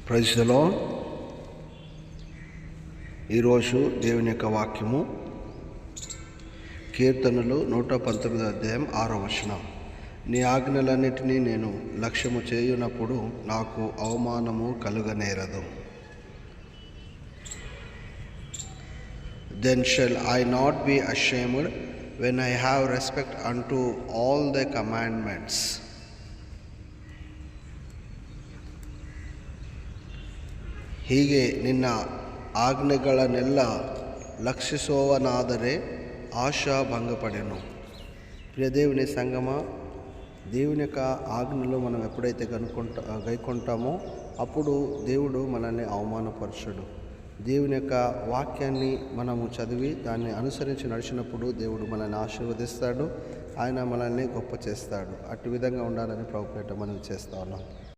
Praise the lord. ఈరోజు దేవుని యొక్క వాక్యము కీర్తనలు 119 అధ్యాయం 6వ వచనం. నీ ఆజ్ఞలన్నిటినీ నేను లక్ష్యము చేయునప్పుడు నాకు అవమానము కలుగనేరదు. Then shall I not be ashamed when I have respect unto all thy commandments. ಹೀಗೆ ನಿನ್ನ ಆಜ್ಞೆಗಳನ್ನೆಲ್ಲ ಲಕ್ಷಿಸುವವನಾದರೆ ఆశా భంగపడెను. ప్రియ దేవుని సంగమ, దేవుని యొక్క ఆజ్ఞలు మనం ఎప్పుడైతే గైకొంటామో అప్పుడు దేవుడు మనల్ని అవమానపరచడు. దేవుని యొక్క వాక్యాన్ని మనము చదివి దాన్ని అనుసరించి నడిచినప్పుడు దేవుడు మనల్ని ఆశీర్వదిస్తాడు. ఆయన మనల్ని గొప్ప చేస్తాడు. అటు విధంగా ఉండాలని ప్రభుపేట మనం చేస్తా ఉన్నాం.